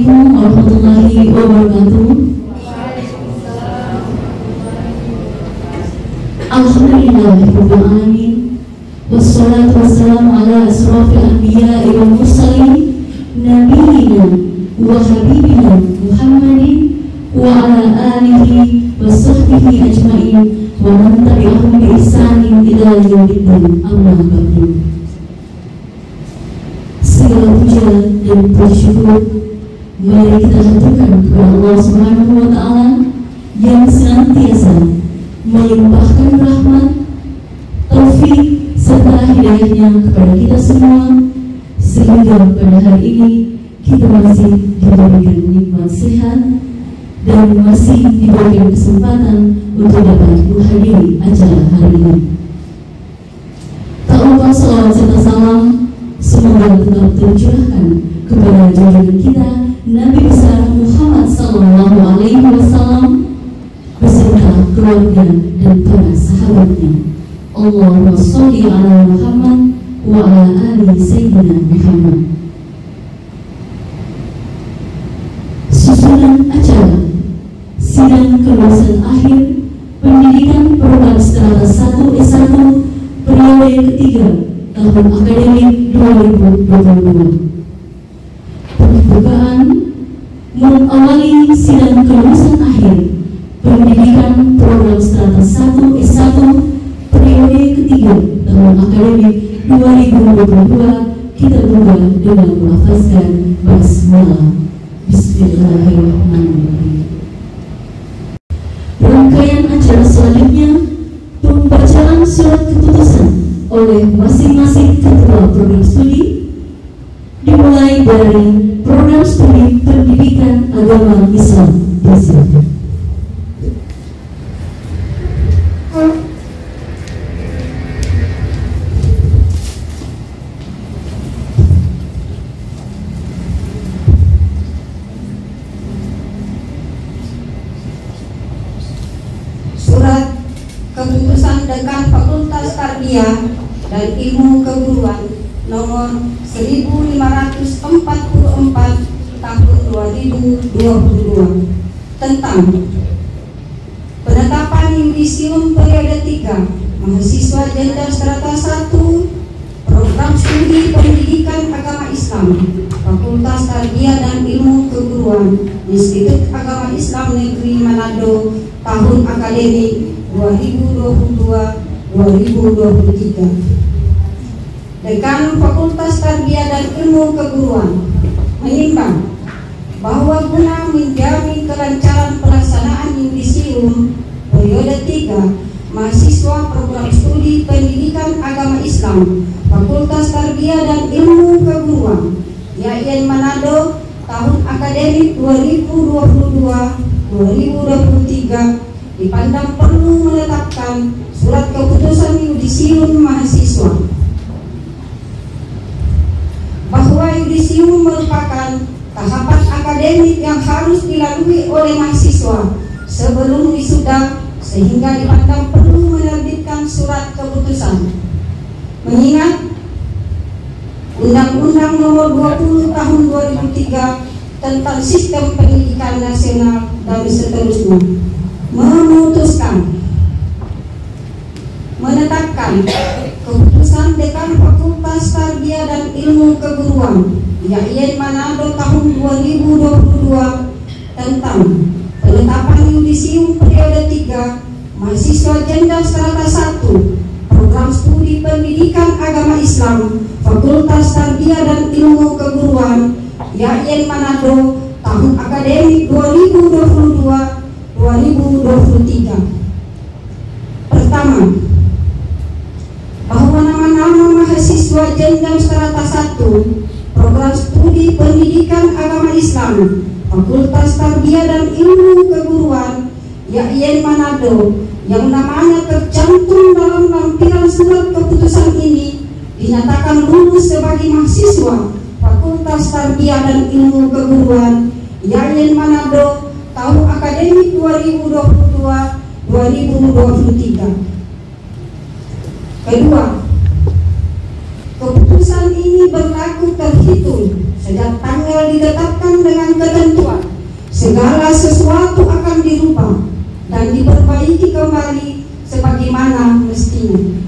Assalamualaikum warahmatullahi wabarakatuh. Alhamdulillahirabbil alamin. Wassalatu wassalamu ala asrofil anbiya'i wal mursalin nabiyina wa habibina Muhammadin wa ala alihi wa sahbihi ajma'in wa man tabi'ahum bi ihsanin ila yaumiddin. Amma ba'du. Segala puja dan puji syukur mari kita haturkan kepada Allah Subhanahu wa Ta'ala yang senantiasa melimpahkan rahmat, taufik serta hidayahnya kepada kita semua, sehingga pada hari ini kita masih diberikan nikmat sehat dan masih diberikan kesempatan untuk dapat menghadiri acara hari ini. Tak lupa salawat serta salam semoga tetap tercurahkan kepada junjungan kita Nabi besar Muhammad sallallahu alaihi wasallam beserta keluarga dan para sahabatnya. Allahumma sholli ala Muhammad wa ala ali sayyidina Muhammad. Susunan acara sidang kelulusan akhir pendidikan program strata 1 S1 periode ketiga tahun akademik 2022. Pembukaan mengawali sidang kelulusan akhir pendidikan program strata 1 S1 periode ketiga tahun akademik 2022. Kita buka dengan melafazkan basmalah. Bismillahirrahmanirrahim. Rangkaian acara selanjutnya pembacaan surat keputusan oleh masing-masing ketua program studi, dimulai dari program studi pendidikan agama Islam. Disilakan. Surat keputusan Dekan Fakultas Tarbiyah dan Ilmu Keguruan nomor 1544 tahun 2022 tentang penetapan yudisium periode 3 mahasiswa jenjang strata 1 program studi pendidikan agama Islam Fakultas Tarbiyah dan Ilmu Keguruan Institut Agama Islam Negeri Manado tahun akademik 2022-2023. Dekan Fakultas Tarbiyah dan Ilmu Keguruan menimbang bahwa guna menjamin kelancaran pelaksanaan yudisium periode 3 mahasiswa program studi pendidikan agama Islam Fakultas Tarbiyah dan Ilmu Keguruan YAIN Manado tahun akademik 2022-2023 dipandang perlu menetapkan surat keputusan yudisium mahasiswa, bahwa yudisium merupakan tahapan akademik yang harus dilalui oleh mahasiswa sebelum wisuda, sehingga dipandang perlu menerbitkan surat keputusan. Mengingat Undang-Undang Nomor 20 Tahun 2003 tentang Sistem Pendidikan Nasional dan seterusnya memutuskan menetapkan keputusan Dekan Fakultas Tarbiyah dan Ilmu Keguruan YAIN Manado tahun 2022 tentang penetapan yudisium periode 3 mahasiswa jenjang strata 1 program studi pendidikan agama Islam Fakultas Tarbiyah dan Ilmu Keguruan YAIN Manado tahun akademik 2022-2023. Pertama, bahwa nama-nama mahasiswa jenjang strata 1 program studi pendidikan agama Islam Fakultas Tarbiyah dan Ilmu Keguruan YAIN Manado yang namanya tercantum dalam lampiran surat keputusan ini dinyatakan lulus sebagai mahasiswa Fakultas Tarbiyah dan Ilmu Keguruan YAIN Manado tahun akademik 2022-2023. Kedua, keputusan ini berlaku terhitung sejak tanggal ditetapkan dengan ketentuan segala sesuatu akan dirubah dan diperbaiki kembali sebagaimana mestinya.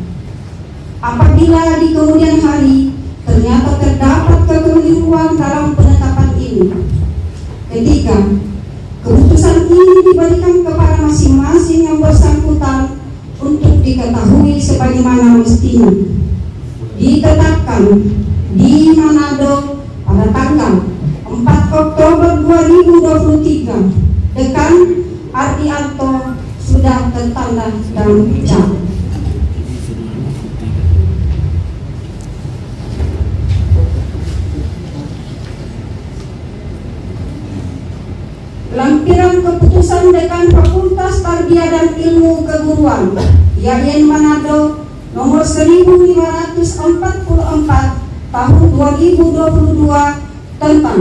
Apabila di kemudian hari ternyata terdapat kekeliruan dalam penetapan ini, ketiga, keputusan ini diberikan kepada masing-masing yang bersangkutan untuk diketahui sebagaimana mestinya. Ditetapkan di Manado pada tanggal 4 Oktober 2023, Dekan Ardianto sudah tertanda dan cap. Lampiran keputusan Dekan Fakultas Tarbiyah dan Ilmu Keguruan IAIN Manado nomor 1544 tahun 2022 tentang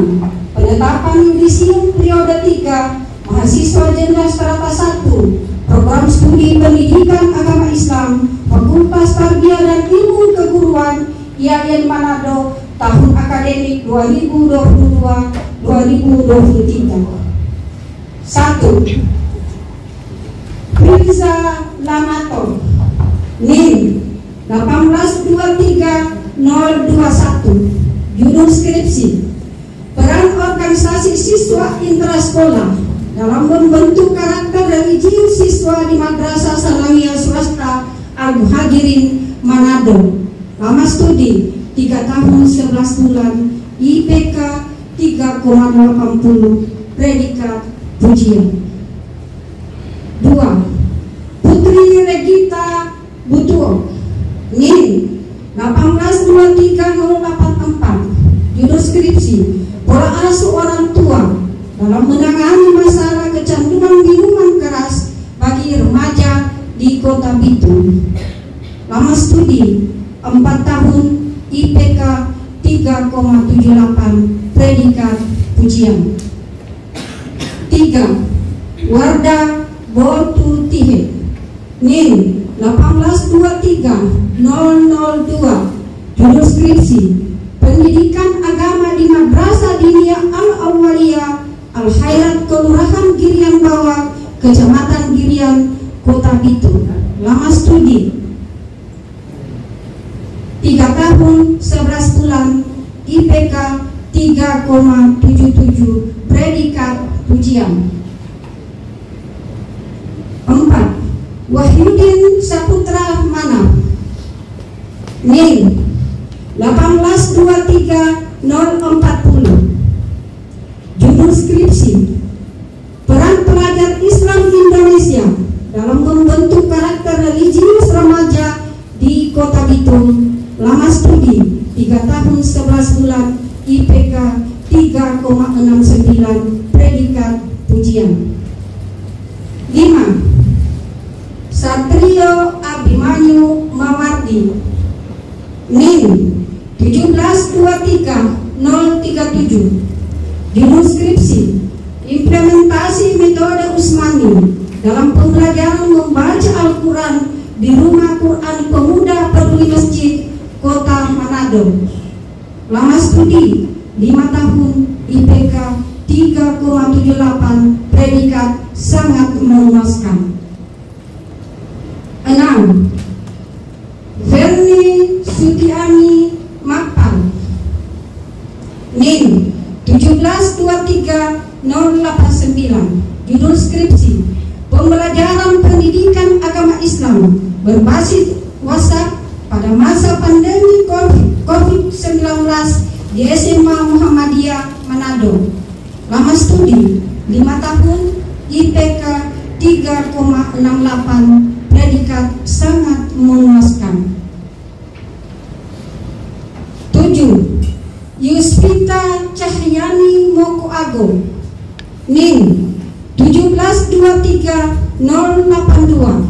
penetapan yudisium periode 3 mahasiswa jenderal strata 1 program studi pendidikan agama Islam Fakultas Tarbiyah dan Ilmu Keguruan IAIN Manado tahun akademik 2022-2023. 1. Firza Lamato NIM 1823021, judul skripsi peran organisasi siswa intrasekolah dalam membentuk karakter religius siswa di Madrasah Sanawiyah Swasta Al-Muhajirin Manado. Lama studi 3 tahun 11 bulan, IPK 3,80, predikat pujian. 2. Putri Regita Butuo NIM 1823084, judul skripsi pola asuh orang tua dalam menangani masalah kecanduan minuman keras bagi remaja di Kota Bitung. Lama studi 4 tahun, IPK 3,78, predikat pujian. 3. Wardah Botu Tihe NIM 1823002, judul skripsi pendidikan agama di Madrasah Diniyah Al-Awwaliyah Al-Khairat Kelurahan Girian Bawah, Kecamatan Girian, Kota Bitung. Lama studi 3 tahun 11 bulan, IPK 3,77, predikat pujian. 4. Wahyudin Saputra Manaf NIM 1823040, judul skripsi peran pelajar Islam Indonesia dalam membentuk karakter religius remaja di Kota Bitung. Lama studi 3 tahun 11 bulan, IPK 3,69, predikat pujian. 5. Satrio Abimanyu Mawardi NIM 1723037, judul skripsi implementasi metode Usmani dalam pembelajaran membaca Al-Quran di Rumah Quran Pemuda Peduli Masjid Kota Manado. Lama studi 5 tahun, IPK 3,78, predikat sangat memuaskan. 6. Verni Sutiani Makpal NIM 1723089, judul skripsi pembelajaran pendidikan agama Islam berbasis WhatsApp pada masa pandemi COVID-19 di SMA Muhammadiyah Manado. Lama studi 5 tahun, IPK 3,68, predikat sangat memuaskan. 7. Yusvita Cahyani Mokoago NIM 1723082,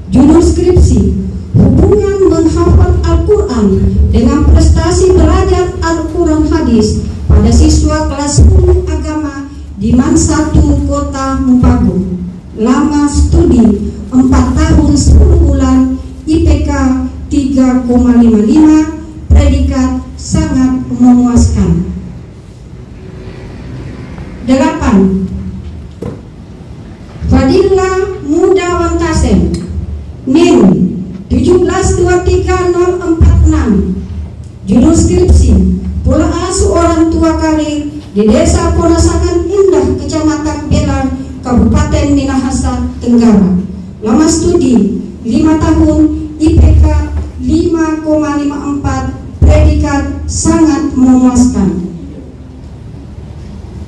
judul skripsi hubungan menghafal Al-Quran dengan prestasi belajar Al-Quran hadis pada siswa kelas 10 agama di MAN 1 Kota Mupago. Lama studi 4 tahun 10 bulan, IPK 3,55, predikat sangat memuaskan. 8. Fadillah Mudawan Kasem, NIM 1723046, judul skripsi pola asuh orang tua karir di Desa Ponasangan Indah, Kecamatan Belar, Kabupaten Minahasa Tenggara. Lama studi 5 tahun, IPK 5,54, predikat sangat memuaskan.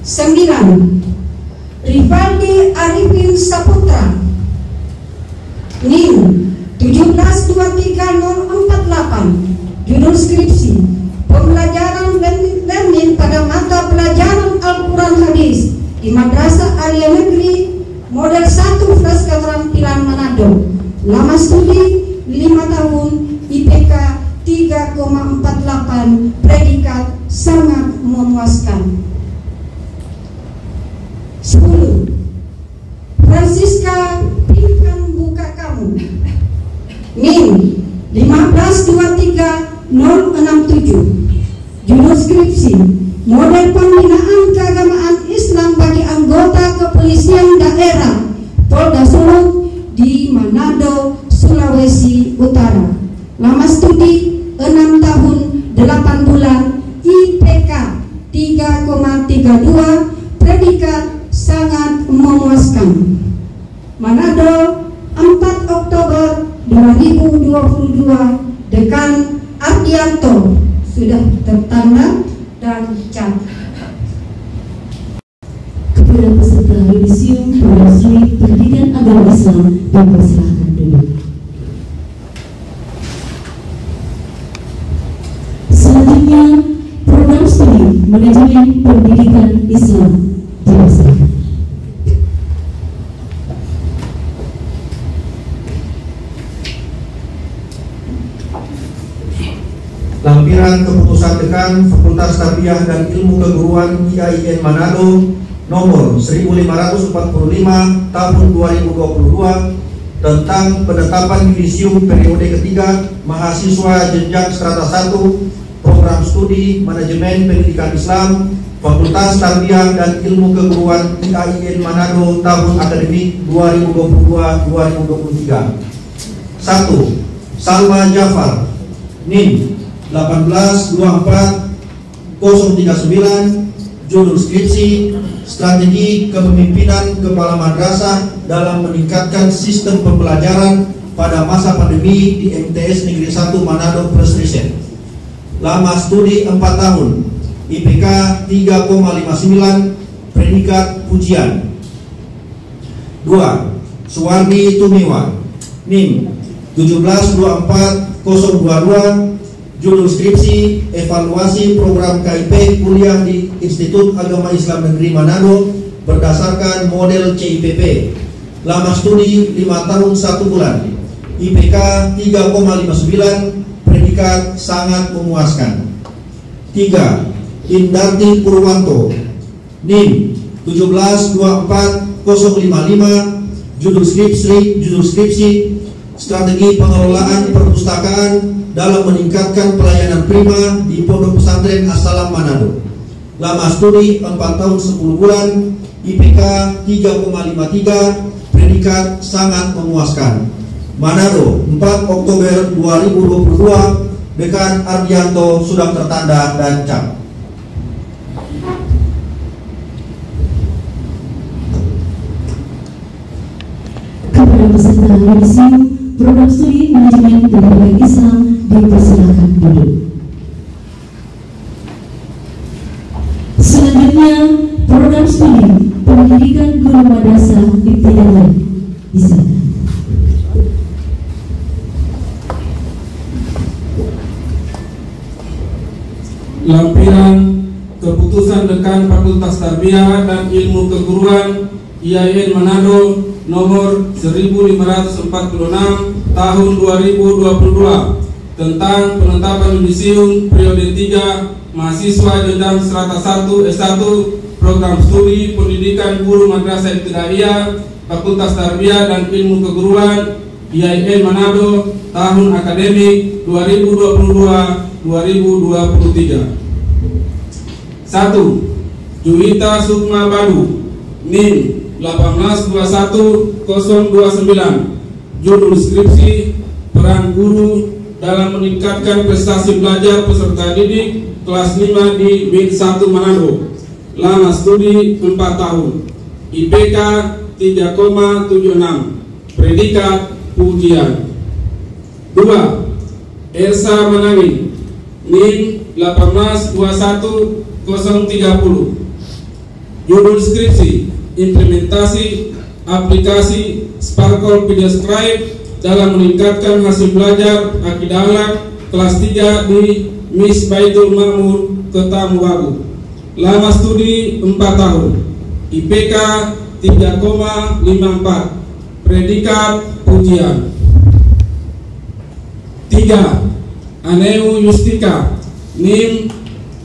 9. Rivaldi Arifin Saputra, NIM 1723048, judul skripsi pembelajaran learning pada mata pelajaran Al-Quran Hadis di Madrasah Alia Negeri Model 1 Fras Keterampilan Manado. Lama studi 5 tahun, IPK 3,48, predikat sangat memuaskan. 10. Francisca Pinkan Buka Kamu, NIM 1523067, judul skripsi model pembinaan keagamaan Islam bagi anggota kepolisian daerah Polda Sulut di Manado, Sulawesi Utara. Lama studi 6 tahun 8 bulan, IPK 3,32, predikat sangat memuaskan. Manado, 4 Oktober 2022, Dekan Ardianto, sudah tertanda dan cap. Kepada peserta yudisium program studi pendidikan agama Islam dipersilakan duduk. Selanjutnya program studi manajemen pendidikan Islam dipersilakan. Lampiran keputusan Dekan Fakultas Tarbiyah dan Ilmu Keguruan IAIN Manado nomor 1545 tahun 2022 tentang penetapan yudisium periode ketiga mahasiswa jenjang strata 1 program studi manajemen pendidikan Islam Fakultas Tarbiyah dan Ilmu Keguruan IAIN Manado tahun akademik 2022-2023. 1. Salma Jafar, NIM 1824039, judul skripsi strategi kepemimpinan kepala madrasah dalam meningkatkan sistem pembelajaran pada masa pandemi di MTS Negeri 1 Manado plus riset. Lama studi 4 tahun, IPK 3,59, predikat pujian. 2. Suwardi Tumiwa, NIM 1724022, judul skripsi evaluasi program KIP kuliah di Institut Agama Islam Negeri Manado berdasarkan model CIPP. Lama studi 5 tahun 1 bulan, IPK 3,59, predikat sangat memuaskan. 3. Indarti Purwanto, NIM 1724055, judul skripsi strategi pengelolaan perpustakaan dalam meningkatkan pelayanan prima di Pondok Pesantren As-Salam Manado. Lama studi 4 tahun 10 bulan, IPK 3,53, predikat sangat memuaskan. Manado, 4 Oktober 2022, Dekan Ardianto sudah tertanda dan cap. Kepada peserta yudisium program studi manajemen pendidikan Islam dipersilakan duduk. Selanjutnya program studi pendidikan guru madrasah ibtidaiyah disilakan. Lampiran keputusan Dekan Fakultas Tarbiyah dan Ilmu Keguruan IAIN Manado nomor 1546 tahun 2022 tentang penetapan yudisium periode 3 mahasiswa jenjang strata 1 S1 program studi pendidikan guru madrasah ibtidaiyah Fakultas Tarbiyah dan Ilmu Keguruan IAIN Manado tahun akademik 2022-2023. 1. Juwita Sukma Badu, NIM 1821029. Judul skripsi peran guru dalam meningkatkan prestasi belajar peserta didik kelas 5 di MIN 1 Manado. Lama studi 4 tahun. IPK 3,76. Predikat pujian. 2. Ersa Manawi, NIM 1821030. Judul skripsi implementasi aplikasi Sparkle Video Scribe dalam meningkatkan hasil belajar akidah akhlak kelas 3 di Miss Baitul Makmur Kota Mubagu. Lama studi 4 tahun. IPK 3,54. Predikat pujian. 3. Aneu Yustika, NIM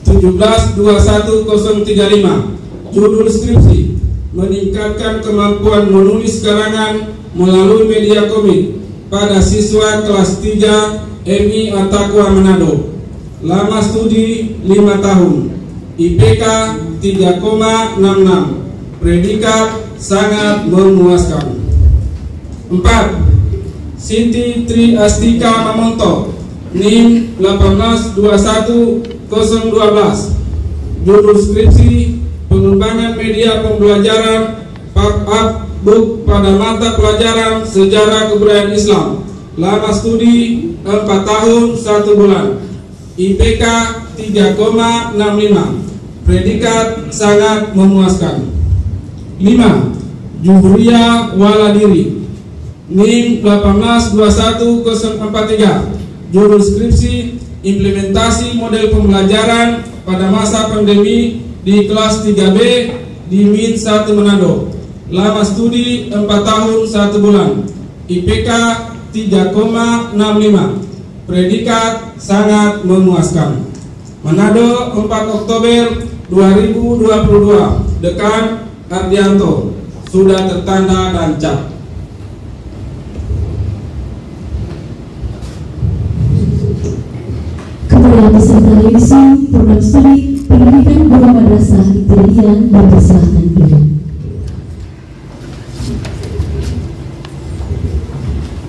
1721035. Judul skripsi meningkatkan kemampuan menulis karangan melalui media komik pada siswa kelas 3 MI Attaqwa Manado. Lama studi 5 tahun. IPK 3,66. Predikat sangat memuaskan. 4. Siti Tri Astika Mamonto, NIM 1821012. Judul skripsi pengembangan media pembelajaran pop-up book pada mata pelajaran sejarah kebudayaan Islam. Lama studi 4 tahun 1 bulan. IPK 3,65. Predikat sangat memuaskan. 5. Juhriya Waladiri, NIM 1821043. Judul skripsi implementasi model pembelajaran pada masa pandemi di kelas 3B di MIN 1 Manado. Lama studi 4 tahun 1 bulan. IPK 3,65. Predikat sangat memuaskan. Manado, 4 Oktober 2022. Dekan Ardianto. Sudah tertanda dan cap. Kepada peserta revisi program studi pendidikan guru madrasah ibtidaiyah dipersilahkan duduk.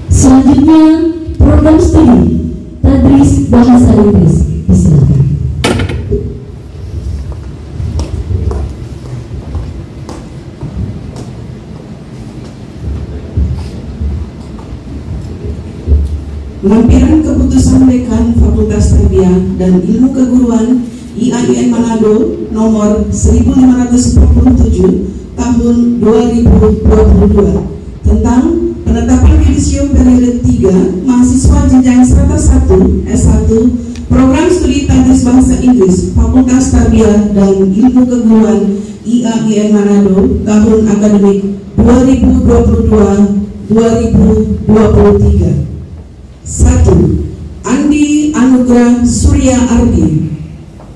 Selanjutnya program studi tadris bahasa Inggris, disilahkan. Lampiran keputusan Dekan Fakultas Tarbiyah dan Ilmu Keguruan IAIN Manado nomor 1547 tahun 2022 tentang penetapan yudisium periode 3 mahasiswa jenjang strata 1 S1 program studi tadris bahasa Inggris Fakultas Tarbiyah dan Ilmu Keguruan IAIN Manado tahun akademik 2022-2023. 1. Andi Anugrah Surya Ardi,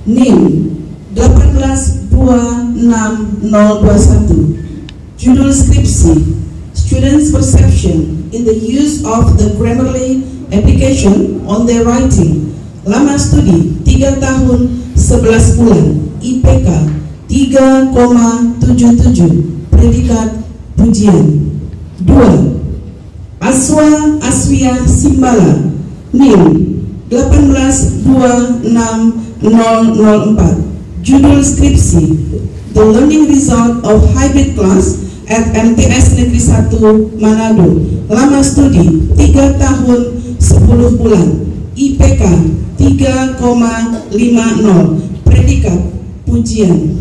NIM 1826021. Judul skripsi Students' Perception in the Use of the Grammarly Application on Their Writing. Lama studi 3 tahun 11 bulan. IPK 3,77. Predikat pujian. 2. Aswa Aswia Simbala, NIM 1826004. Judul skripsi The Learning Result of Hybrid Class at MTS Negeri 1 Manado. Lama studi 3 tahun 10 bulan. IPK 3,50. Predikat pujian.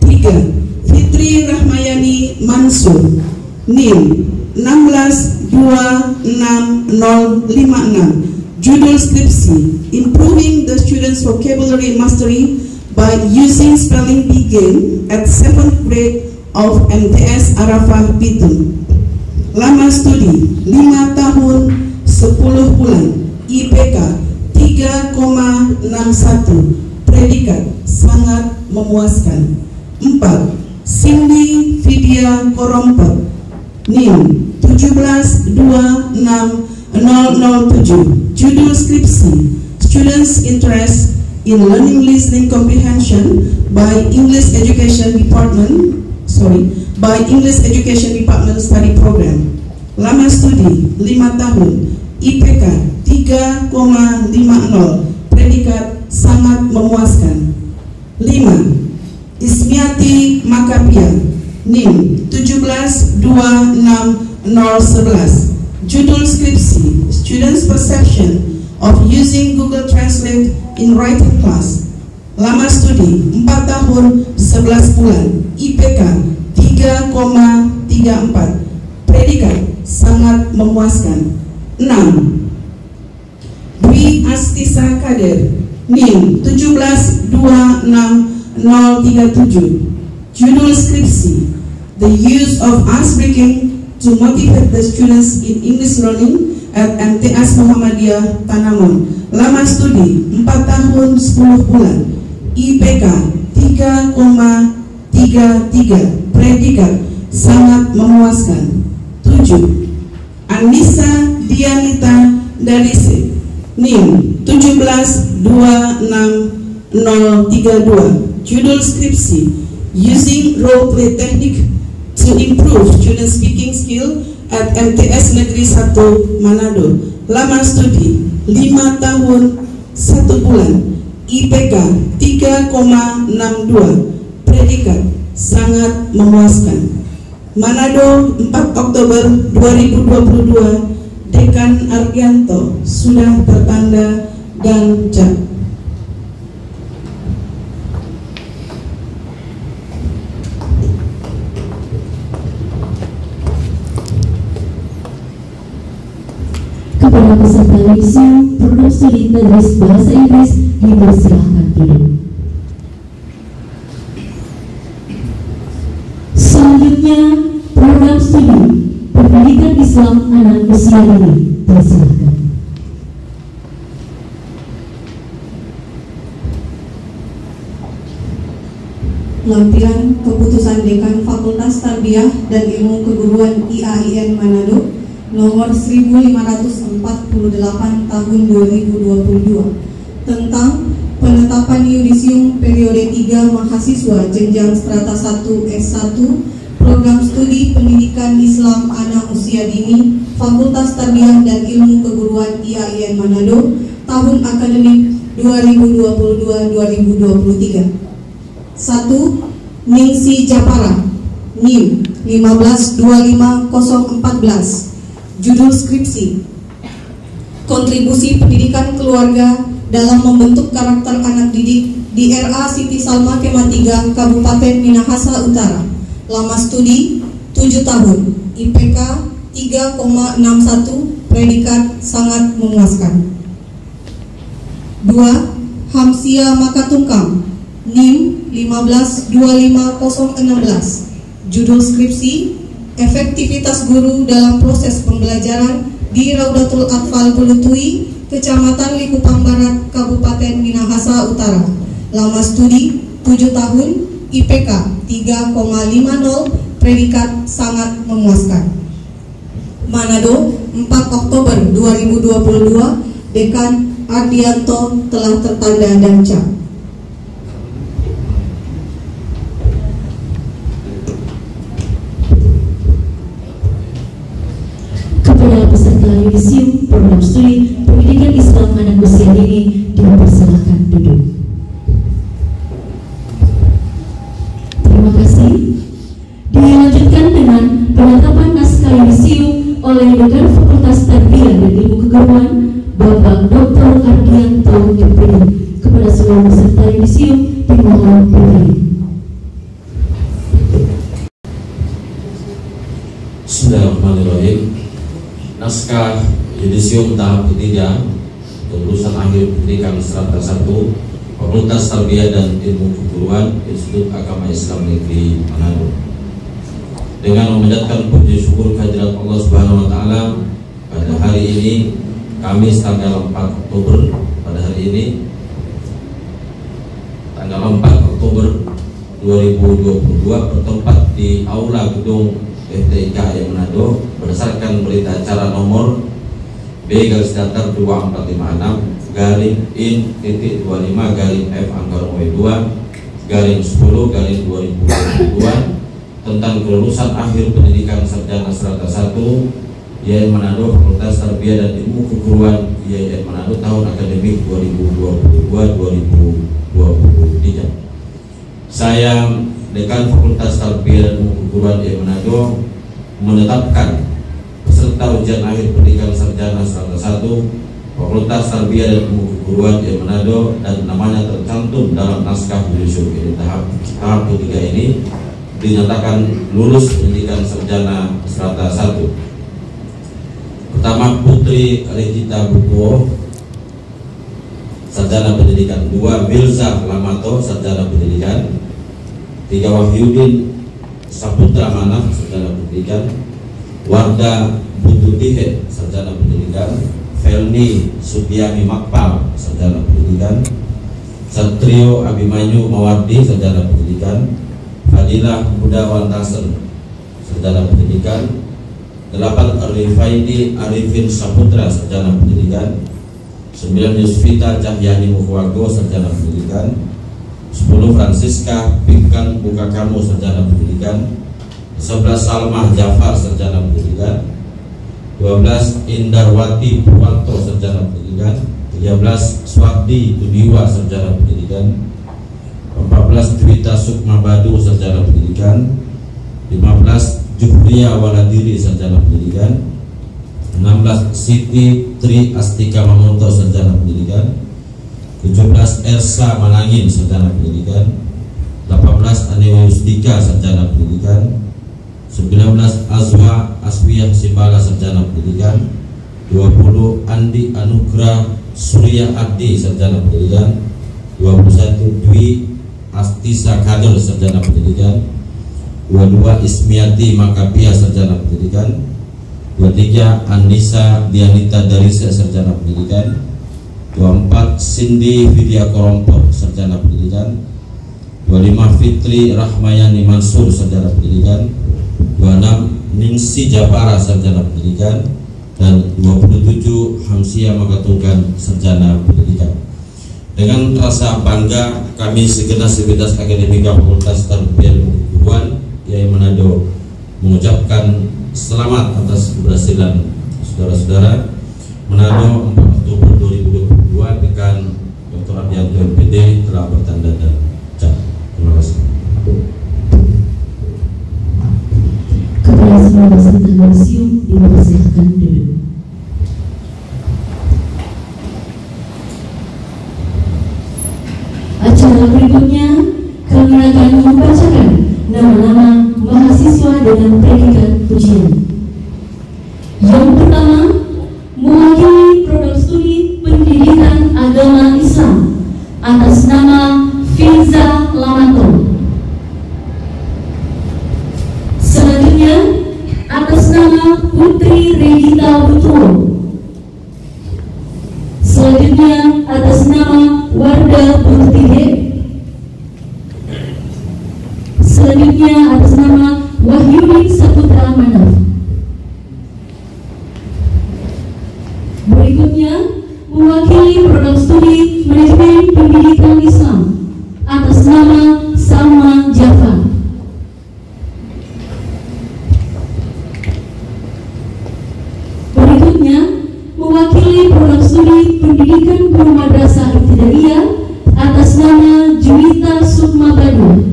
3. Fitri Rahmayani Mansur, NIM 1626056. Judul skripsi Improving the Students' Vocabulary Mastery by Using Spelling Bee Game at 7th grade of MTS Arafah Bitung. Lama studi 5 tahun 10 bulan. IPK 3,61. Predikat sangat memuaskan. 4. Cindy Vidya Korompet, NIM 1726007. Judul skripsi Students' Interest in Learning Listening Comprehension by English Education Department Study Program. Lama studi 5 tahun, IPK 3,50, predikat sangat memuaskan. 5. Ismiati Makapia, NIM 1726011. Judul skripsi, Students' Perception of Using Google Translate in Writing Class. Lama studi 4 tahun 11 bulan, IPK 3,34, predikat sangat memuaskan. 6. Dwi Astisa Kader, NIM 1726037. Judul skripsi, The Use of Icebreaking to Motivate the Students in English Learning at MTS Muhammadiyah Tanamon. Lama studi 4 tahun 10 bulan, IPK 3,33, predikat sangat memuaskan. 7. Anissa Dianita Darise, NIM 1726032. Judul skripsi, Using Role Play Technique to Improve Student Speaking Skill at MTS Negeri 1 Manado. Lama studi 5 tahun 1 bulan, IPK 3,62, predikat sangat memuaskan. Manado, 4 Oktober 2022. Dekan Ardianto sudah tertanda dan cap. Kepada peserta revisi program studi tadris bahasa Inggris dipersilahkan duduk. Selanjutnya, program studi Pendidikan Islam Anak Usia Dini, persilahkan. Lampiran Keputusan Dekan Fakultas Tarbiyah dan Ilmu Keguruan IAIN Manado nomor 1548 tahun 2022 tentang penetapan yudisium periode 3 mahasiswa jenjang strata 1 S1 program studi Pendidikan Islam Anak Usia Dini Fakultas Tarbiyah dan Ilmu Keguruan IAIN Manado tahun akademik 2022-2023. 1. Ningsi Japara, NIM 1525014. Judul skripsi, Kontribusi Pendidikan Keluarga dalam Membentuk Karakter Anak Didik di RA Siti Salma Kema 3 Kabupaten Minahasa Utara. Lama studi 7 tahun, IPK 3,61, predikat sangat memuaskan. 2. Hamsia Makatungkam, NIM 1525016. Judul skripsi, Efektivitas Guru dalam Proses Pembelajaran di Raudatul Atfal Bulutui, Kecamatan Likupang Barat, Kabupaten Minahasa Utara. Lama studi 7 tahun, IPK 3,50, predikat sangat memuaskan. Manado, 4 Oktober 2022, Dekan Ardianto telah tertanda dan cap. Kepada peserta yudisium program studi Pendidikan Islam Anak Usia Dini dipersilahkan duduk. Terima kasih. Dilanjutkan dengan penetapan naskah yudisium oleh Dekan Fakultas Tarbiyah dan Ilmu Keguruan Bapak Dr. Ardianto MPD. Kepada seluruh peserta yudisium dimohon berdiri. Bismillahirrahmanirrahim. Naskah yudisium tahap ketiga lulusan akhir pendidikan strata 1 Fakultas Tarbiyah dan Ilmu Keguruan Institut Agama Islam Negeri Manado. Dengan memanjatkan puji syukur kehadirat Allah Subhanahu wa taala, pada hari ini Kamis tanggal 4 Oktober tanggal 4 Oktober 2022 bertempat di Aula Gedung FTIK yang Manado berdasarkan berita acara nomor B/2456/in.25/F/2 10/2022 tentang kelulusan akhir pendidikan sarjana strata 1 IAIN Manado Fakultas Tarbiyah dan Ilmu Keguruan IAIN Manado tahun akademik 2022-2023. Saya, Dekan Fakultas Tarbiyah dan Ilmu Keguruan IAIN Manado, menetapkan peserta ujian akhir pendidikan sarjana strata 1 Fakultas Tarbiyah dan Ilmu Keguruan IAIN Manado dan namanya tercantum dalam naskah judisium ini tahap ketiga ini dinyatakan lulus pendidikan sarjana strata 1. Pertama, Putri Regita Buko, sarjana pendidikan. 2, Wilza Lamato, sarjana pendidikan. 3, Wahyudin Saputra Manaf, sarjana pendidikan. Warda Bututihe, sarjana pendidikan. Felni Supiami Makpal, sarjana pendidikan. Satrio Abimanyu Mawardi, sarjana pendidikan. Fadilah Buda Wantasen, sarjana pendidikan. 8, Rifaidi Arifin Saputra, sarjana pendidikan. 9, Yusvita Cahyani Mukhwago, sarjana pendidikan. 10, Francisca Pikan Bukakamu, sarjana pendidikan. 11, Salmah Jafar, sarjana pendidikan. 12, Indarwati Purwanto, sarjana pendidikan. 13, Swati Tudiwa, sarjana pendidikan. 14, Dwita Sukma Badu, sarjana pendidikan. 15, Juhriya Waladiri, sarjana pendidikan. 16, Siti Tri Astika Mamonto, sarjana pendidikan. 17, Ersa Manangin, sarjana pendidikan. 18, Anewa Yustika, sarjana pendidikan. 19, Azwa Aswiyah Simbala, sarjana pendidikan. 20, Andi Anugrah Surya Abdi, sarjana pendidikan. 21, Dwi Astisa Kader, sarjana pendidikan. 22, Ismiati Makapia, sarjana pendidikan. 23, Anissa Dianita Darisa, sarjana pendidikan. 24, Cindy Vidya Korompor, sarjana pendidikan. 25, Fitri Rahmayani Mansur, sarjana pendidikan. 26, Ningsi Jabara, sarjana pendidikan. Dan 27, Hamsia Makatungkan, sarjana pendidikan. Dengan rasa bangga kami segenap sivitas akademika Fakultas Tarbiyah dan Keguruan IAIN Manado mengucapkan selamat atas keberhasilan saudara-saudara. Manado 4 Oktober 2022, Dekan Dr. Abdianto MPD telah bertanda dan cap. Terima kasih. Kepada semua peserta museum dipersilakan duduk. Acara berikutnya kami akan membacakan nama-nama mahasiswa dengan predikat pujian. Yang pertama, mewakili program studi pendidikan agama Islam atas nama Filza Lamato. Selanjutnya, atas nama Putri Regita Butuo. Selanjutnya, atas nama Warda Bututihe. Selanjutnya, atas nama Wahyudin Saputra Manaf. Berikutnya, mewakili program studi manajemen pendidikan Islam atas nama Salma Jafar. Berikutnya, mewakili program studi pendidikan guru madrasah ibtidaiyah atas nama Juwita Sukma Badu.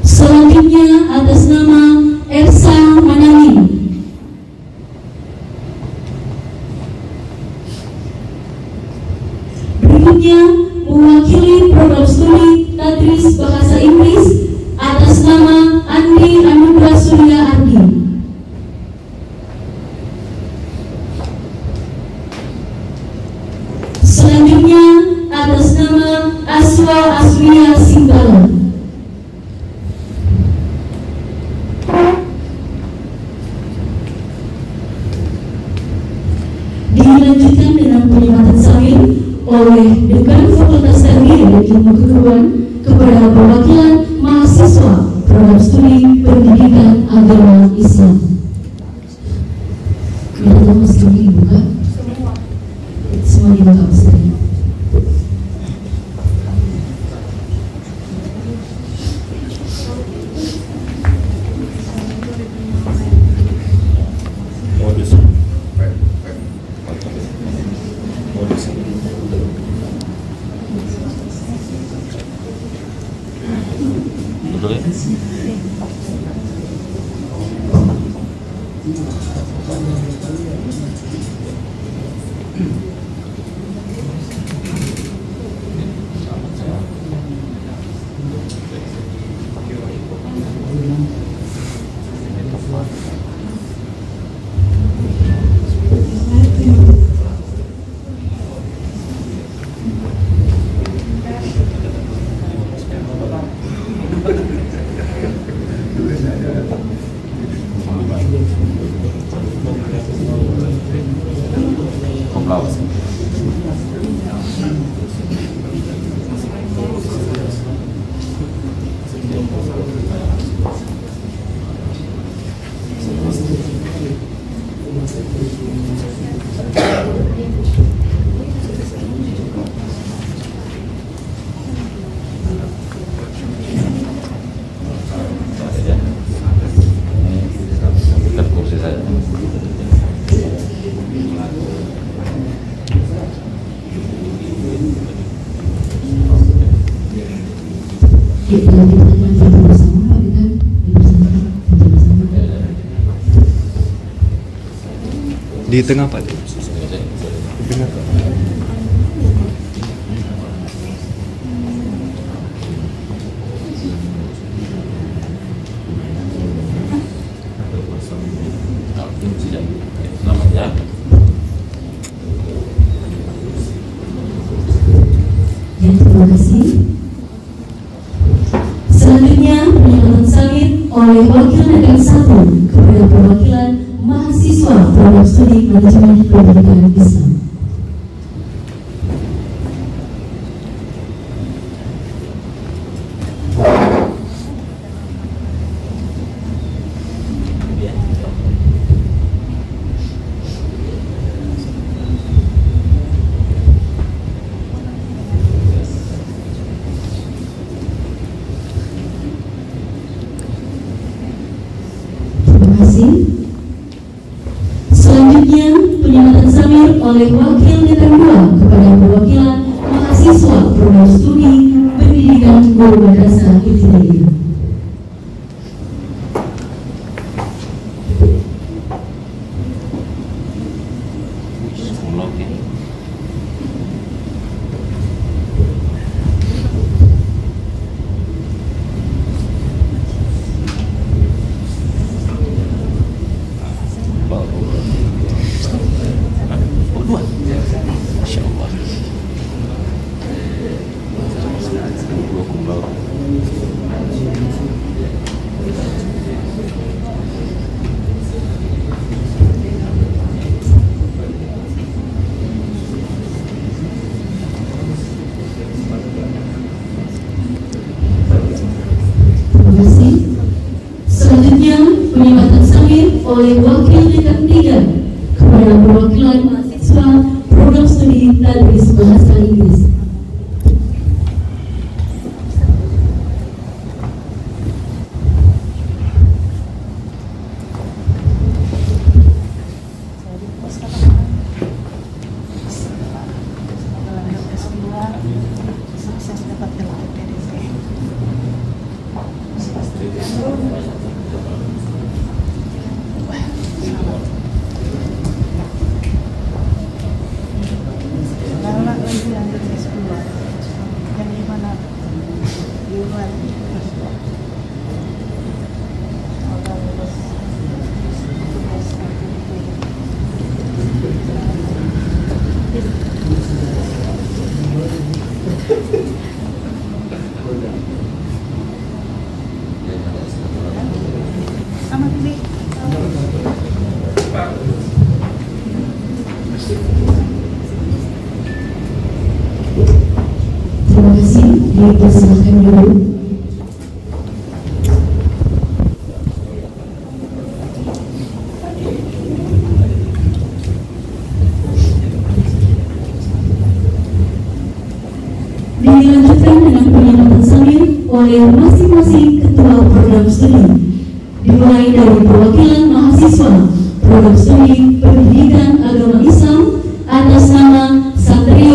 Selanjutnya, atas nama Ersa Manangin. Berikutnya, mewakili program studi tadris bahasa Inggris atas nama Andi Anugrah Surya Ardi. Selanjutnya, atas nama Aswa Aswiyah Simbala. Dilanjutkan dengan penyematan salir oleh Dekan Fakultas Tarbiyah dan Ilmu Keguruan kepada perwakilan mahasiswa program studi pendidikan agama Islam. Kita masih buka. Di tengah Pak. Di tengah. Terima kasih. Selanjutnya pernyataan sahih oleh Wakil Negara 1 kepada perwakilan mahasiswa program studi manajemen pendidikan Islam. Selanjutnya pernyataan samir oleh Wakil Negara 2 kepada perwakilan mahasiswa program studi pendidikan guru madrasah ibtidaiyah. Selanjutnya pernyataan samir oleh Wakil Negara 3 kepada perwakilan mahasiswa program studi tadris bahasa Inggris. Terima kasih. Dipersilakan dulu. Dilanjutkan dengan pernyataan samir oleh masing-masing ketua program studi, dimulai dari perwakilan mahasiswa program studi pendidikan agama Islam atas nama Satria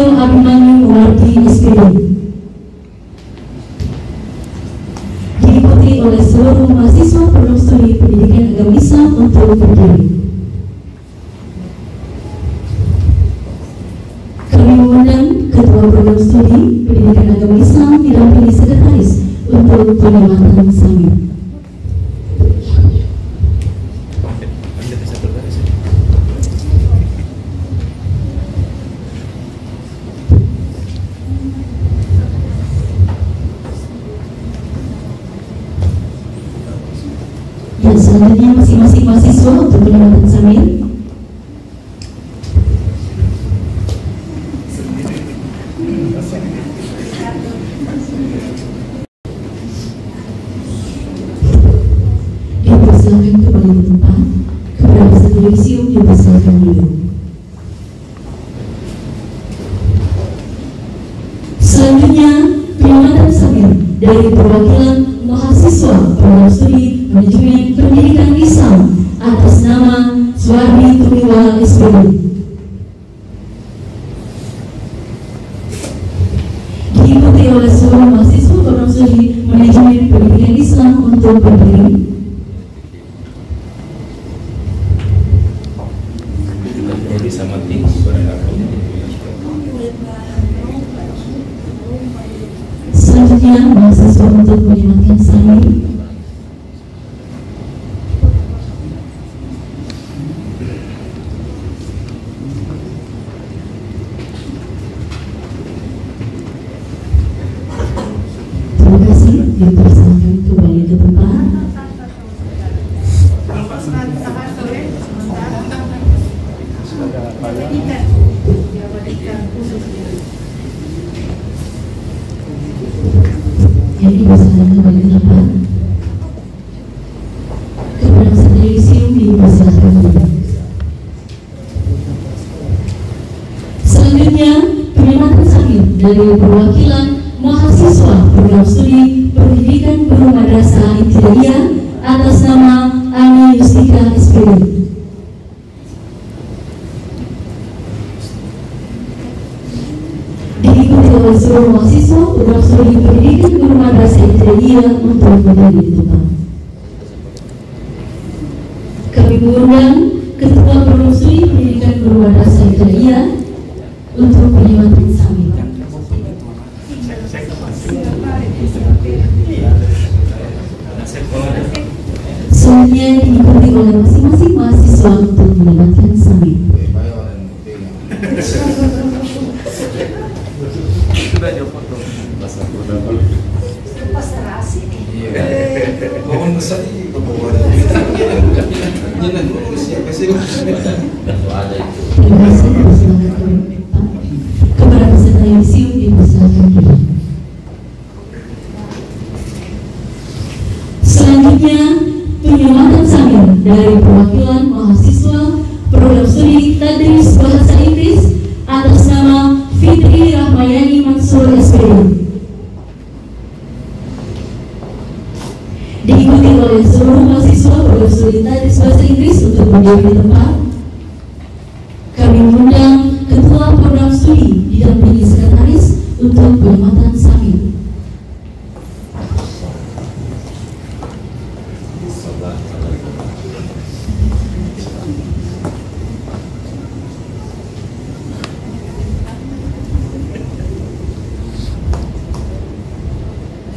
untuk berdiri. Kami mengundang Ketua Program Studi Pendidikan Agama Islam didampingi Sekretaris untuk penyematan sambil. Dan selanjutnya masing-masing mahasiswa untuk penyematan sambil. Dipersilakan kembali ke tempat. Kepada peserta yudisium dipersilakan duduk. Selanjutnya penyematan sambil dari perwakilan mahasiswa program studi manajemen pendidikan Islam atas nama Suwardi Tumiwa SPD. Diikuti oleh seluruh mahasiswa program studi manajemen pendidikan Islam untuk berdiri. Selanjutnya mahasiswa untuk menyematkan sambil. Terima kasih, dipersilakan kembali ke tempat. Jadi dipersilakan kembali ke tempat. Kepada peserta yudisium dipersilakan duduk. Selanjutnya penyematan sambil dari perwakilan mahasiswa program studi pendidikan guru madrasah ibtidaiyah atas nama Ani Yustika SPD. Diikuti oleh seluruh mahasiswa program studi pendidikan guru madrasah ibtidaiyah untuk berdiri di tempat. Kami mengundang Ketua Program Studi Pendidikan Guru Madrasah ibtidaiyah untuk penyematan sambil. Selanjutnya diikuti oleh masing-masing mahasiswa untuk menyematan sambil. Kepada peserta yudisium dipersilakan duduk. Selanjutnya penyematan sambil dari perwakilan mahasiswa program studi Tadris Bahasa Inggris atas nama Fitri Rahmayani Mansur SPD. Diikuti oleh seluruh mahasiswa program studi Tadris Bahasa Inggris untuk berdiri di tempat. Kami mengundang Ketua Program Studi didampingi Sekretaris untuk penyematan sambil.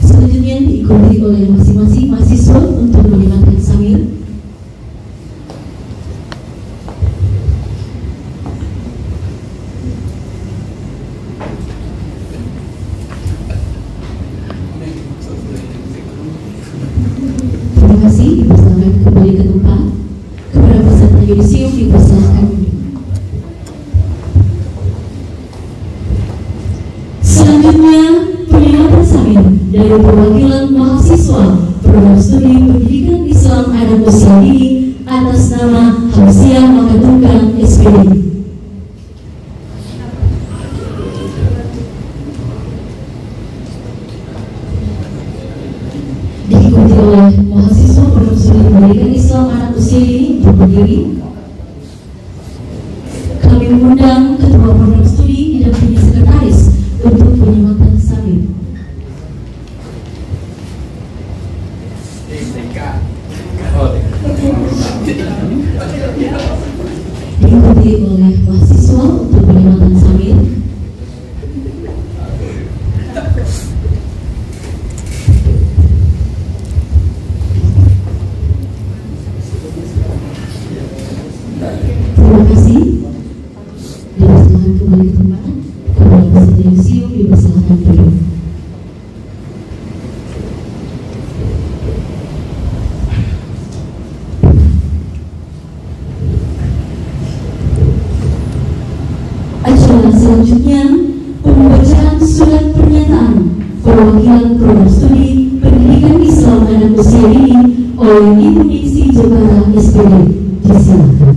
Selanjutnya diikuti oleh masing-masing mahasiswa untuk menyematan sambil. Terima kasih, dipersilakan kembali ke tempat. Kepada peserta yudisium dipersilakan duduk. Selanjutnya penyematan sambil dari perwakilan mahasiswa program studi pendidikan Islam anak usia dini atas nama Hamsiah Makatungkang SPD. Diikuti oleh mahasiswa program studi pendidikan Islam anak usia dini untuk berdiri. Kami mengundang Ketua Program Studi didampingi Sekretaris untuk penyematan sambil. duduk. Acara selanjutnya pembacaan surat pernyataan perwakilan program studi pendidikan Islam anak usia dini oleh Ibu Ningsih Jabara SPD. Disilakan.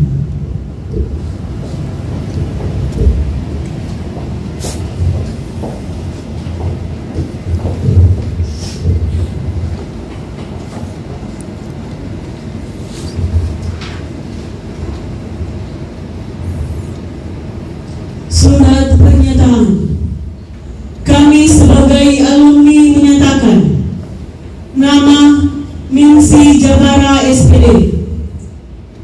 Surat pernyataan. Kami sebagai alumni menyatakan nama Ningsih Jabara SPD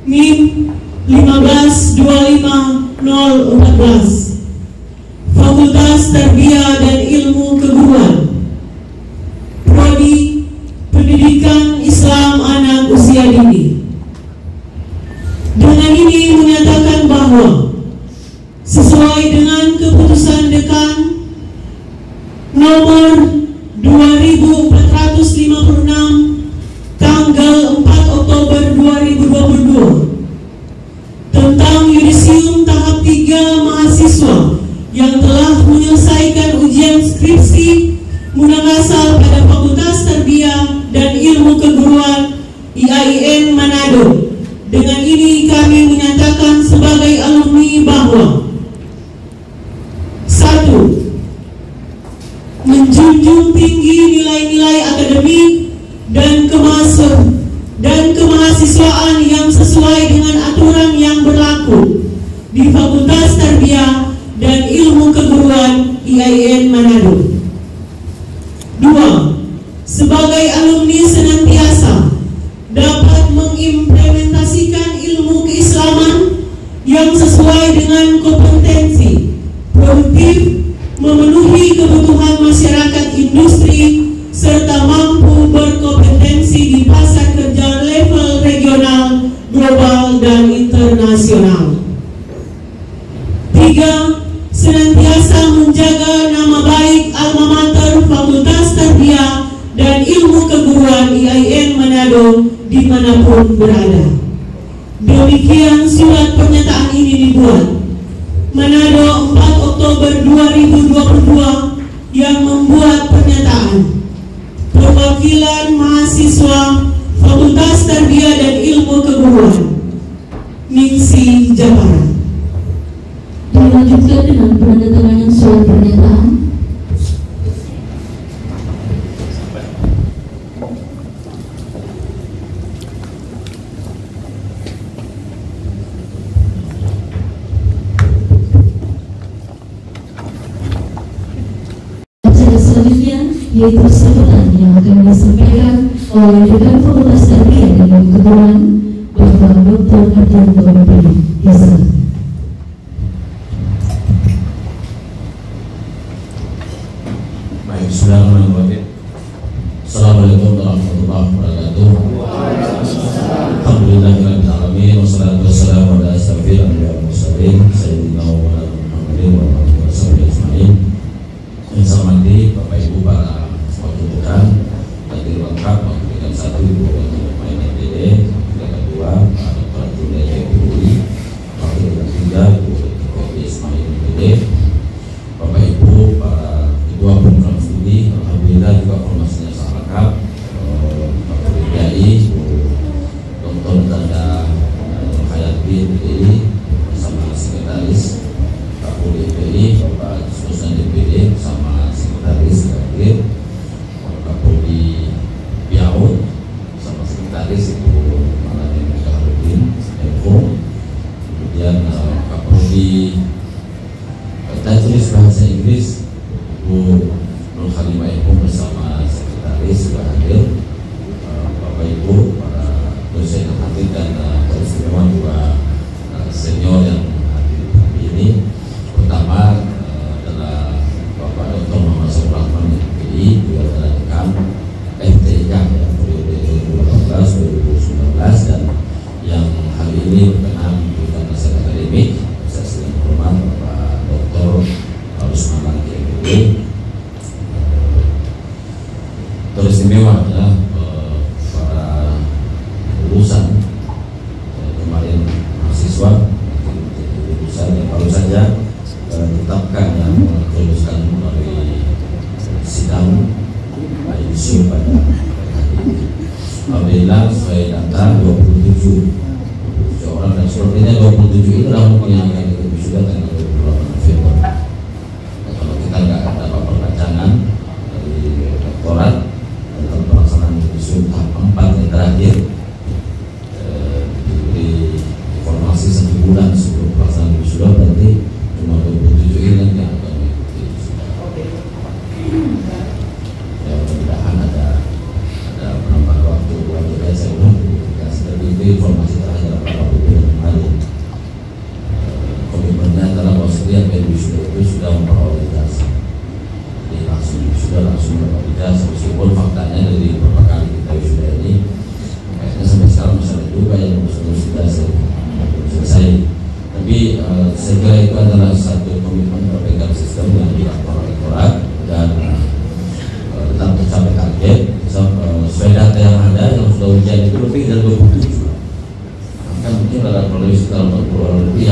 NIM 1525014 Fakultas Tarbiyah dan Ilmu Keguruan Prodi Pendidikan Islam Anak Usia Dini. Dengan ini menyatakan bahwa sesuai dengan keputusan Dekan nomor 2456 tanggal 4 Oktober 2022 tentang yudisium tahap 3 mahasiswa yang telah menyelesaikan ujian skripsi munakasal pada Fakultas Tarbiyah dan Ilmu Keguruan IAIN Manado. Dengan ini kami menyatakan sebagai alumni bahwa 1. Menjunjung tinggi nilai-nilai akademik dan kemahasiswaan yang sesuai dengan aturan yang berlaku di Fakultas Tarbiyah dan Ilmu Keguruan IAIN Manado. 2. Sebagai alumni senantiasa dapat mengimplementasikan ilmu keislaman yang sesuai dengan kompetensi, produktif, memenuhi kebutuhan masyarakat industri, serta mampu berkompetensi di pasar kerja level regional, global, dan internasional. 3. Senantiasa menjaga nama baik alma mater Fakultas Tarbiyah dan Ilmu Keguruan IAIN Manado dimanapun berada. Demikian surat pernyataan ini dibuat Manado 4 Oktober 2022 yang membuat pernyataan perwakilan mahasiswa Fakultas Tarbiyah dan Ilmu Keguruan Ningsih Jabara. Dilanjutkan dengan penandatanganan surat pernyataan. Selanjutnya yaitu sambutan yang akan disampaikan oleh Dekan Fakultas Tarbiyah dan Ilmu Keguruan Bapak Dr. Hardianto MPD. Disilakan. Baik, bismillahirrahmanirrahim. Assalamualaikum warahmatullahi wabarakatuh. Alhamdulillahirabbil alamin wassalatu wassalamu ala asyrofil anbiya'i wal mursalin sayyidina wa Muhammadin wa alihi wasallam. Yang saya hormati Bapak Ibu para wakil dekan, hadir lengkap wakil dekan 1 Ibu Wakil Dekan MPD, dekan 2 Pak Dr. Abdullah UI, wakil dekan 3 Ibu Kofi Ismail MPD, Bapak Ibu para ketua program studi, alhamdulillah juga formasinya sangat lengkap. Bapak Kiai Ibu Dr. Tanda Hayati MPD bersama sekretaris sudah langsung dapat ijazah, meskipun faktanya dari beberapa kali kita wisuda ini kayaknya sampai sekarang masih ada juga yang lulus ijazah selesai. Tapi saya kira itu adalah satu komitmen perbaikan sistem yang dilakukan oleh rektorat dan tetap tercapai target. Sesuai data yang ada yang sudah ujian itu lebih dari 27. Kan mungkin ada melalui sekitar 40 orang lebih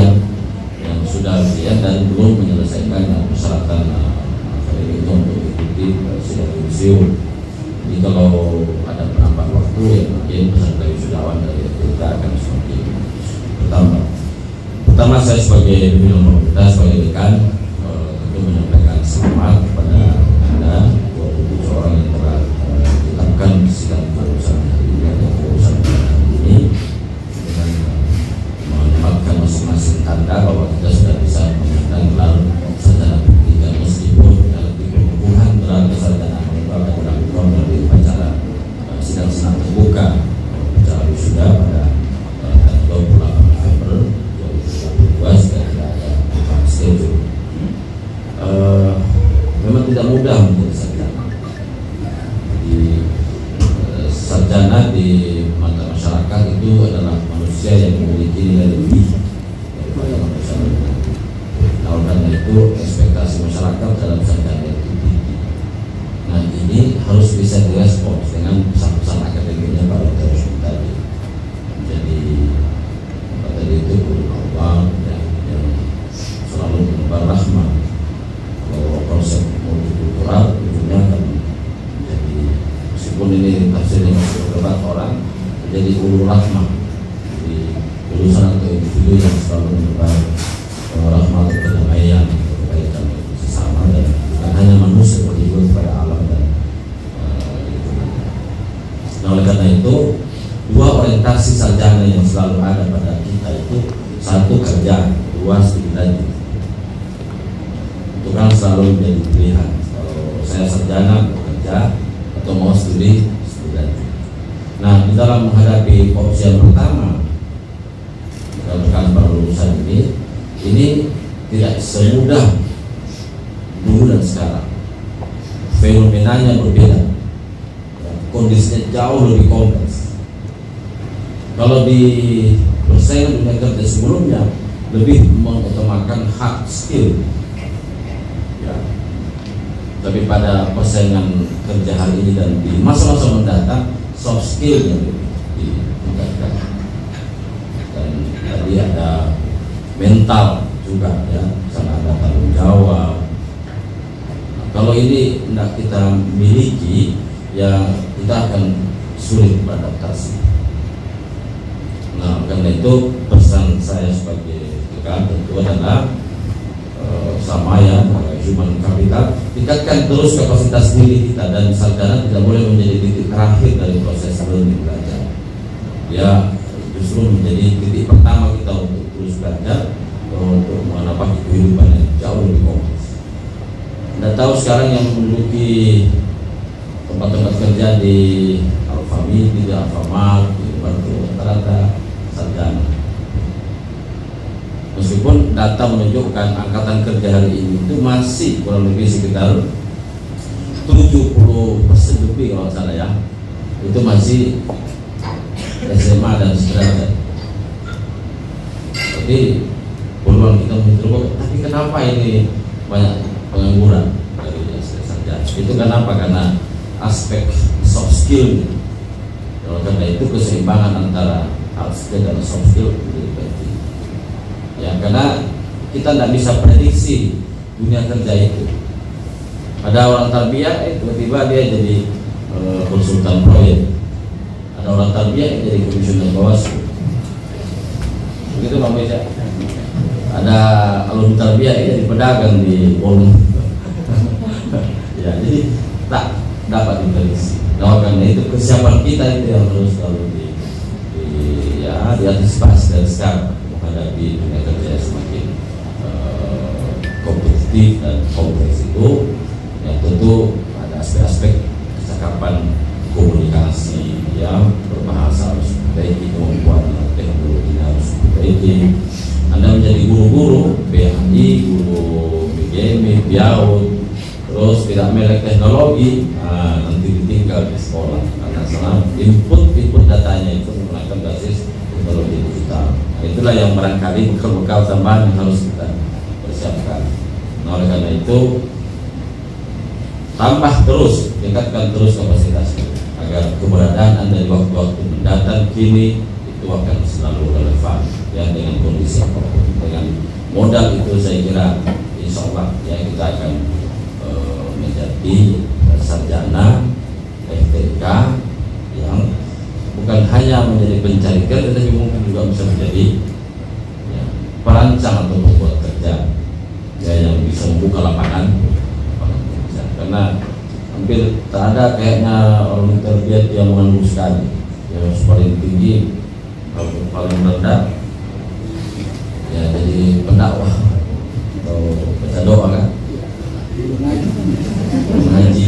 yang sudah ujian dan belum menyelesaikan persyaratan itu untuk mengikuti sidang yudisium. Jadi kalau ada penambah waktu ya mungkin peserta wisudawan dari kita akan semakin bertambah. Pertama, saya sebagai pimpinan fakultas, sebagai dekan tentu menyampaikan selamat kepada Anda 27 orang yang telah ditetapkan sidang kelulusan hari ini atau kelulusan ini, dengan menempatkan masing-masing tanda bahwa kita sudah bisa menyandang gelar sarjana P3 meskipun dalam pengukuhan gelar sarjana itu akan dilakukan melalui upacara sidang terbuka upacara wisuda pada tanggal 28 November 2022 sudah tidak ada schedule. Memang tidak mudah menjadi sarjana. Jadi sarjana di mata masyarakat itu adalah manusia yang memiliki nilai lebih daripada manusia lainnya. Nah, karena itu ekspektasi masyarakat terhadap sarjana itu tinggi. Nah, ini harus bisa direspons dengan pesan-pesan akademiknya Pak Rektor tadi. Jadi tadi itu Allah yang selalu menebar rahmat. Kalau konsep multikultural ujungnya akan menjadi, meskipun ini tafsirnya masih beberapa orang, menjadi ulul rahmah. Jadi lulusan atau individu yang selalu menebar rahmat atau kedamaian, kebaikan sesama dan bukan hanya manusia seperti itu kepada alam dan lingkungan. Nah, oleh karena itu dua orientasi sarjana yang selalu ada pada kita itu, satu kerja, dua studi lanjut. Itu kan selalu menjadi pilihan. Kalau saya sarjana bekerja atau mau studi lanjut. Nah, di dalam menghadapi opsi yang pertama dalam lulusan ini tidak semudah dulu dan sekarang. Fenomenanya berbeda, kondisinya jauh lebih kompleks. Kalau di persaingan dunia kerja sebelumnya lebih mengutamakan hard skill, ya. Tapi pada persaingan kerja hari ini dan di masa-masa mendatang soft skill yang lebih ditingkatkan. Dan tadi ada mental juga, ya, sama ada tanggung jawab. Nah, kalau ini tidak kita miliki, ya kita akan sulit beradaptasi. Nah, karena itu pesan saya sebagai dekan tentu adalah sama ya, human capital, tingkatkan terus kapasitas diri kita, dan sarjana tidak boleh menjadi titik terakhir dari proses learning belajar. Ya, justru menjadi titik pertama kita untuk terus belajar, untuk menapaki kehidupan yang jauh lebih kompleks. Anda tahu sekarang yang menduduki tempat-tempat kerja di Alfamidi, di Alfamart, di rata-rata sarjana. Meskipun data menunjukkan angkatan kerja hari ini itu masih kurang lebih sekitar 70% lebih kalau salah ya, itu masih SMA dan sederajat. Jadi peluang kita mencoba, tapi kenapa ini banyak pengangguran dari sarjana? Itu kenapa? Karena aspek soft skill. Karena itu keseimbangan antara hard skill dan soft skill menjadi penting. Ya, karena kita tidak bisa prediksi dunia kerja itu. Ada orang tarbiyah, tiba-tiba dia jadi konsultan proyek. Ada orang tarbiyah yang jadi komisioner Bawaslu. Begitu Pak Meja. Ada alumni tarbiyah yang jadi pedagang di Bolu. Ya, jadi tak dapat diprediksi. Nah, karena itu kesiapan kita itu yang harus selalu diantisipasi dari sekarang menghadapi dunia kerja semakin kompetitif dan kompleks itu. Yang tentu ada aspek-aspek kecakapan komunikasi yang berbahasa harus diperbaiki, kemampuan teknologi harus diperbaiki. Anda menjadi guru-guru BHI, guru BGM, BIAUD, terus terus tidak melek teknologi, nanti ditinggal di sekolah karena salah input datanya itu menggunakan basis teknologi digital. Nah, itulah yang barangkali bekal-bekal tambahan yang harus kita persiapkan. Nah, oleh karena itu tambah terus, tingkatkan terus kapasitasnya agar keberadaan Anda di waktu-waktu mendatang kini itu akan selalu relevan ya, dengan kondisi apapun. Dengan modal itu saya kira insya Allah ya kita akan menjadi sarjana FTK yang bukan hanya menjadi pencari kerja, tapi mungkin juga bisa menjadi ya, perancang atau pembuat kerja ya, yang bisa membuka lapangan kerja. Karena hampir tak ada kayaknya orang terbiat yang menguruskan yang paling tinggi, paling rendah ya jadi pendakwah atau baca doa kan, ngaji.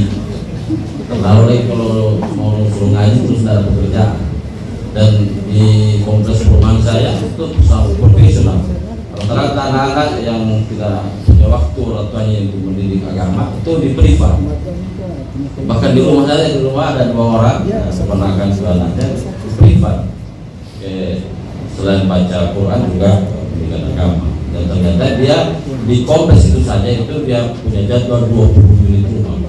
Terlalu lagi kalau mau suruh ngaji terus tidak ada pekerjaan. Dan di kompleks perumahan saya itu sangat profesional. Rata-rata anak-anak yang tidak punya waktu orang tuanya untuk mendidik agama itu di privat. Bahkan di rumah saya, di rumah ada 2 orang keponakan anaknya privat. Selain baca Quran juga pendidikan agama. Dan ternyata dia di kompleks itu saja itu dia punya jadwal 20 unit rumah.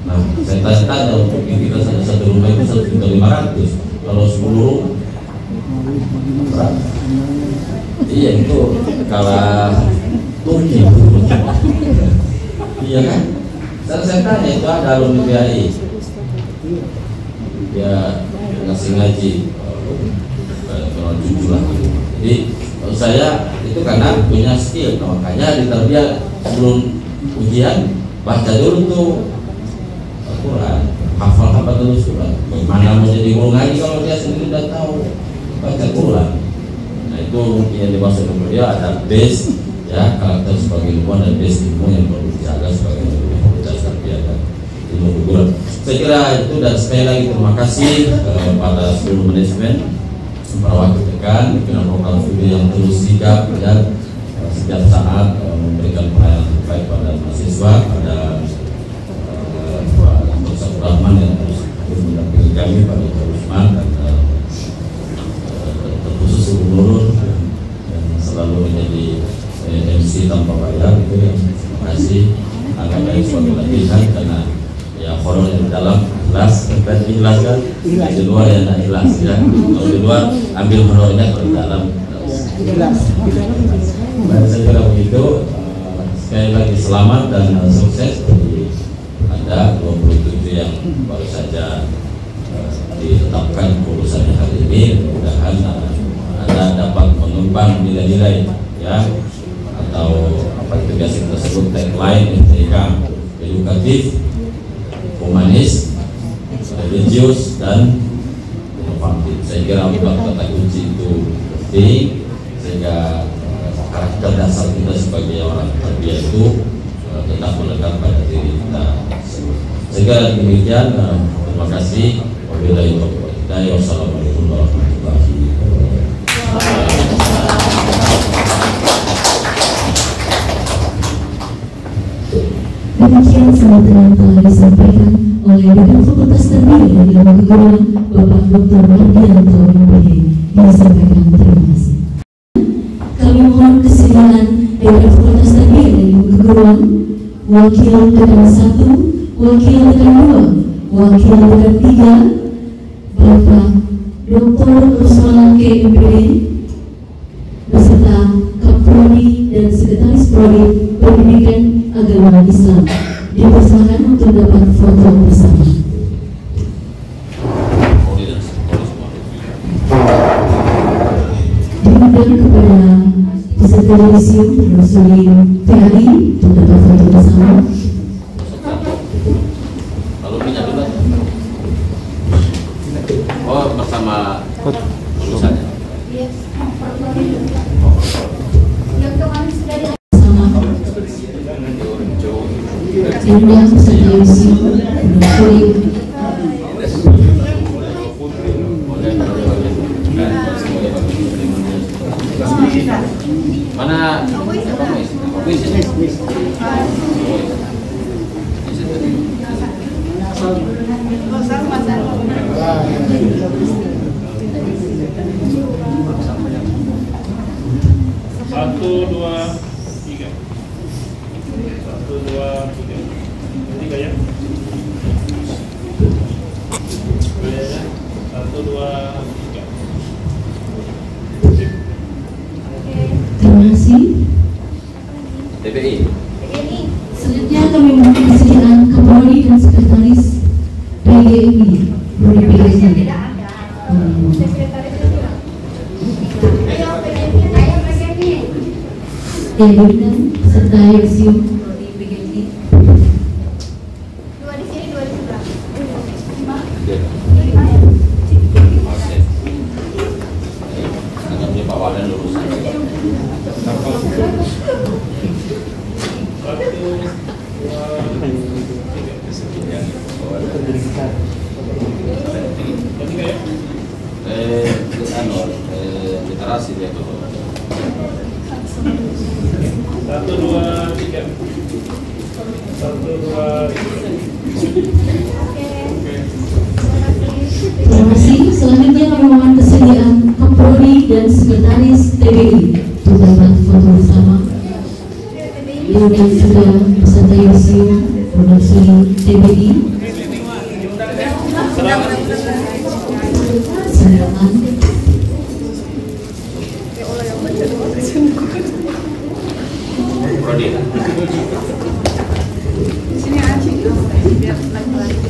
Nah, saya tanya untuk kita saja satu rumah itu 1.500.000. Kalau 10 berapa? Iya itu kalah Turki. Iya kan? Saya tanya itu ada alumni BAI. Dia ngasih ngaji kalau jujur lah. Jadi kalau saya itu karena punya skill, nah, makanya di tarbiyah sebelum ujian baca dulu tuh Al-Quran, hafal dulu surat. Bagaimana menjadi guru ngaji kalau dia sendiri tidak tahu baca Quran? Nah itu yang dimaksud beliau ada base ya, karakter sebagai ilmuwan dan base ilmu yang perlu dijaga sebagai fakultas tarbiyah dan ilmu keguruan. Saya kira itu, dan sekali lagi terima kasih kepada seluruh manajemen, para wakil dekan, pimpinan program studi yang terus sigap dan setiap saat memberikan pelayanan terbaik pada mahasiswa, pada Pak Rahman yang terus mendampingi kami, pada Pak Usman dan terkhusus Ibu Nurul yang selalu menjadi MC tanpa bayar itu yang terima kasih. Agak baik suatu latihan karena ya horor yang di dalam ikhlas, dan dijelaskan di luar ya tidak ikhlas ya. Kalau di luar ambil horornya, kalau di dalam ikhlas. Baik, saya kira begitu. Sekali lagi selamat dan sukses bagi Anda 27 yang baru saja ditetapkan kelulusannya hari ini. Mudah-mudahan Anda dapat mengembang nilai-nilai ya, atau apa itu biasa kita sebut tagline MTK, edukatif, humanis, religius dan inovatif. Saya kira 4 kata kunci itu penting sehingga karakter dasar kita sebagai orang tarbiyah itu tetap melekat pada diri kita. Saya kira demikian. Terima kasih. Wabillahi taufiq. Wassalamualaikum warahmatullahi wabarakatuh. Demikian sambutan yang telah disampaikan oleh Dekan Fakultas Tarbiyah dan Ilmu Keguruan Bapak Dr. Mardianto MPD. Disampaikan terima kasih. Kami mohon kesediaan Dekan Fakultas Tarbiyah dan Ilmu Keguruan, Wakil Dekan 1, Wakil Dekan 2, Wakil Dekan 3, Bapak Dr. Usman K. MPD beserta Kapolri dan Sekretaris Prodi Pendidikan Agama Islam dipersilakan untuk dapat foto bersama. Diundang kepada peserta yudisium Rasulullah PAI untuk dapat foto bersama. Lalu minyak dulu. Oh, bersama lulusannya. Diundang peserta yudisium Rasulullah. Mana? Prodi dan Sekretaris PGI Prodi PGI. Editan serta Yosium Prodi PGI. Dua di sini, dua di sebelah. Ini Pak Wadan lulusan. Literasi dia tuh. 1, 2, 3. 1, 2, 3. Terima kasih. Selanjutnya kami mohon kesediaan Kaprodi dan Sekretaris TBI untuk dapat foto bersama. Kemudian juga peserta Yosium Produksi TBI. Silakan. Prodi. Sini aja biar lagi-lagi.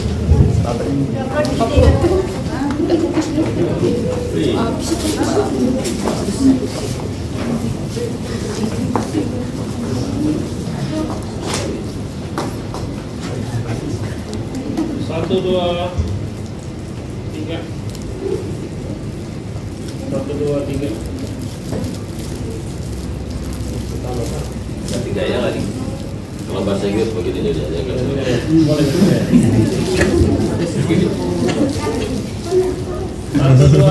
Satu, 2, 3. 1, 2, 3. Ganti gaya lagi. Kalau bahasa Inggris begitu aja ya kan. Boleh juga. 1, 2,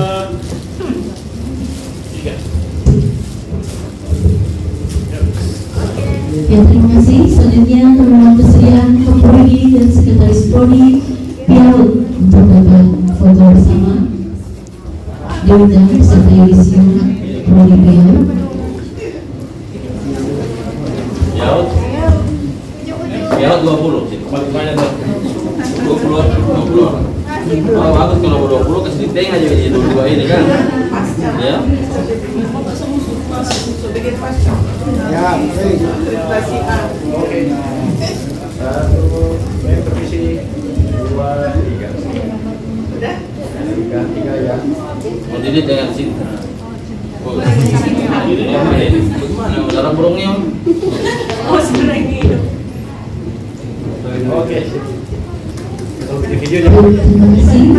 3. Ya, terima kasih. Selanjutnya kami mohon kesediaan Kaprodi dan Sekretaris Prodi PIAUD untuk dapat foto bersama. Diundang peserta Yosium Prodi PIAUD. Ya 20 sih. Paling banyak 20 orang. Kalau bagus kalau 20 kasih teng aja ini 22 ini kan. Ya. Ya, Oke. 1, permisi. 2, 3. Udah? 3 ya. Mau jadi jangan sini. Oh, ini bagaimana? Darah burungnya. Oh, sebenarnya. Oke. Terima kasih.